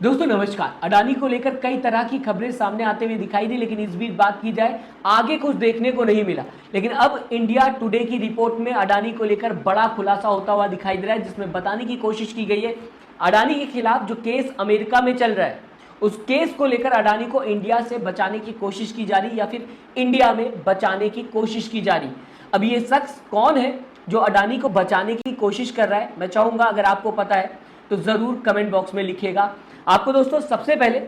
दोस्तों नमस्कार। अडानी को लेकर कई तरह की खबरें सामने आते हुए दिखाई दी, लेकिन इस बीच बात की जाए आगे कुछ देखने को नहीं मिला। लेकिन अब इंडिया टुडे की रिपोर्ट में अडानी को लेकर बड़ा खुलासा होता हुआ दिखाई दे रहा है, जिसमें बताने की कोशिश की गई है अडानी के खिलाफ जो केस अमेरिका में चल रहा है, उस केस को लेकर अडानी को इंडिया से बचाने की कोशिश की जा रही या फिर इंडिया में बचाने की कोशिश की जा रही। अब ये शख्स कौन है जो अडानी को बचाने की कोशिश कर रहा है, मैं चाहूंगा अगर आपको पता है तो जरूर कमेंट बॉक्स में लिखिएगा। आपको दोस्तों सबसे पहले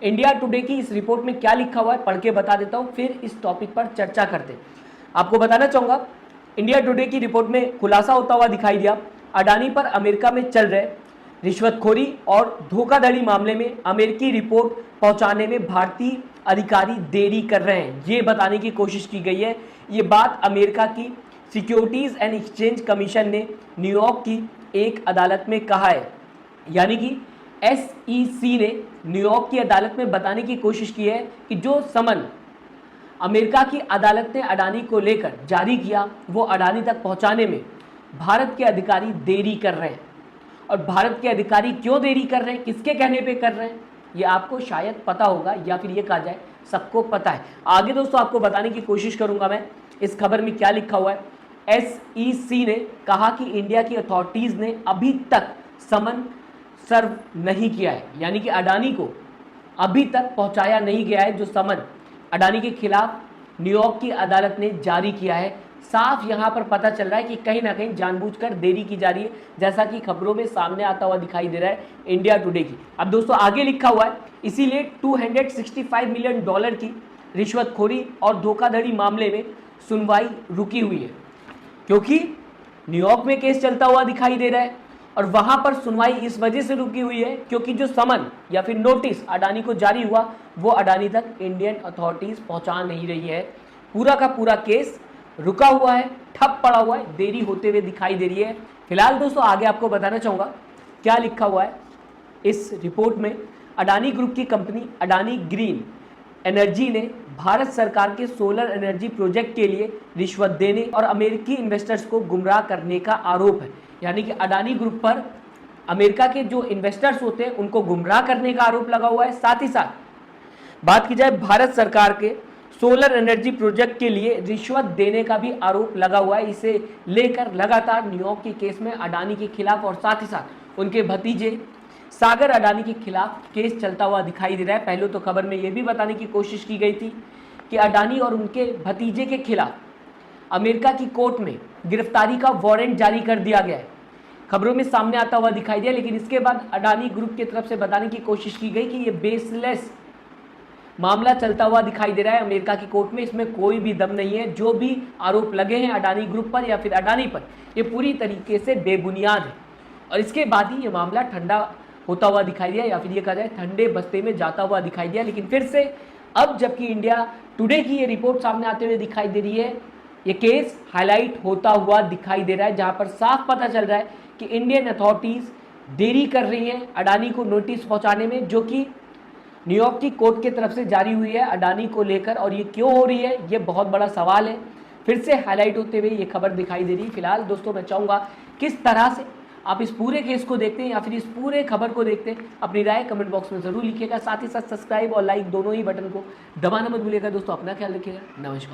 इंडिया टुडे की इस रिपोर्ट में क्या लिखा हुआ है पढ़ के बता देता हूं, फिर इस टॉपिक पर चर्चा करते हैं। आपको बताना चाहूंगा इंडिया टुडे की रिपोर्ट में खुलासा होता हुआ दिखाई दिया अडानी पर अमेरिका में चल रहे रिश्वतखोरी और धोखाधड़ी मामले में अमेरिकी रिपोर्ट पहुंचाने में भारतीय अधिकारी देरी कर रहे हैं, ये बताने की कोशिश की गई है। ये बात अमेरिका की सिक्योरिटीज एंड एक्सचेंज कमीशन ने न्यूयॉर्क की एक अदालत में कहा है, यानी कि SEC ने न्यूयॉर्क की अदालत में बताने की कोशिश की है कि जो समन अमेरिका की अदालत ने अडानी को लेकर जारी किया वो अडानी तक पहुंचाने में भारत के अधिकारी देरी कर रहे हैं। और भारत के अधिकारी क्यों देरी कर रहे हैं, किसके कहने पे कर रहे हैं, ये आपको शायद पता होगा या फिर ये कहा जाए सबको पता है। आगे दोस्तों आपको बताने की कोशिश करूंगा मैं इस खबर में क्या लिखा हुआ है। SEC ने कहा कि इंडिया की अथॉरिटीज ने अभी तक समन सर्व नहीं किया है, यानी कि अडानी को अभी तक पहुंचाया नहीं गया है जो समन अडानी के खिलाफ न्यूयॉर्क की अदालत ने जारी किया है। साफ यहां पर पता चल रहा है कि कहीं ना कहीं जानबूझकर देरी की जा रही है, जैसा कि खबरों में सामने आता हुआ दिखाई दे रहा है इंडिया टुडे की। अब दोस्तों आगे लिखा हुआ है इसीलिए $265 मिलियन की रिश्वतखोरी और धोखाधड़ी मामले में सुनवाई रुकी हुई है, क्योंकि न्यूयॉर्क में केस चलता हुआ दिखाई दे रहा है और वहां पर सुनवाई इस वजह से रुकी हुई है क्योंकि जो समन या फिर नोटिस अडानी को जारी हुआ वो अडानी तक इंडियन अथॉरिटीज पहुंचा नहीं रही है। पूरा का पूरा केस रुका हुआ है, ठप पड़ा हुआ है, देरी होते हुए दिखाई दे रही है। फिलहाल दोस्तों आगे आपको बताना चाहूंगा क्या लिखा हुआ है इस रिपोर्ट में। अडानी ग्रुप की कंपनी अडानी ग्रीन एनर्जी ने भारत सरकार के सोलर एनर्जी प्रोजेक्ट के लिए रिश्वत देने और अमेरिकी इन्वेस्टर्स को गुमराह करने का आरोप है, यानी कि अडानी ग्रुप पर अमेरिका के जो इन्वेस्टर्स होते हैं उनको गुमराह करने का आरोप लगा हुआ है। साथ ही साथ बात की जाए भारत सरकार के सोलर एनर्जी प्रोजेक्ट के लिए रिश्वत देने का भी आरोप लगा हुआ है। इसे लेकर लगातार न्यूयॉर्क के केस में अडानी के खिलाफ और साथ ही साथ उनके भतीजे सागर अडानी के खिलाफ केस चलता हुआ दिखाई दे रहा है। पहले तो खबर में यह भी बताने की कोशिश की गई थी कि अडानी और उनके भतीजे के खिलाफ अमेरिका की कोर्ट में गिरफ्तारी का वारंट जारी कर दिया गया है, खबरों में सामने आता हुआ दिखाई दिया। लेकिन इसके बाद अडानी ग्रुप की तरफ से बताने की कोशिश की गई कि यह बेसलेस मामला चलता हुआ दिखाई दे रहा है अमेरिका की कोर्ट में, इसमें कोई भी दम नहीं है। जो भी आरोप लगे हैं अडानी ग्रुप पर या फिर अडानी पर, ये पूरी तरीके से बेबुनियाद है। और इसके बाद ही ये मामला ठंडा होता हुआ दिखाई दिया या फिर ये कहा जाए ठंडे बस्ते में जाता हुआ दिखाई दिया। लेकिन फिर से अब जबकि इंडिया टुडे की ये रिपोर्ट सामने आते हुए दिखाई दे रही है, ये केस हाईलाइट होता हुआ दिखाई दे रहा है, जहां पर साफ पता चल रहा है कि इंडियन अथॉरिटीज देरी कर रही हैं अडानी को नोटिस पहुंचाने में, जो कि न्यूयॉर्क की कोर्ट की तरफ से जारी हुई है अडानी को लेकर। और ये क्यों हो रही है, ये बहुत बड़ा सवाल है, फिर से हाईलाइट होते हुए ये खबर दिखाई दे रही है। फिलहाल दोस्तों मैं चाहूँगा किस तरह से आप इस पूरे केस को देखते हैं या फिर इस पूरे खबर को देखते हैं, अपनी राय कमेंट बॉक्स में जरूर लिखिएगा। साथ ही साथ सब्सक्राइब और लाइक दोनों ही बटन को दबाना मत भूलिएगा। दोस्तों अपना ख्याल रखिएगा। नमस्कार।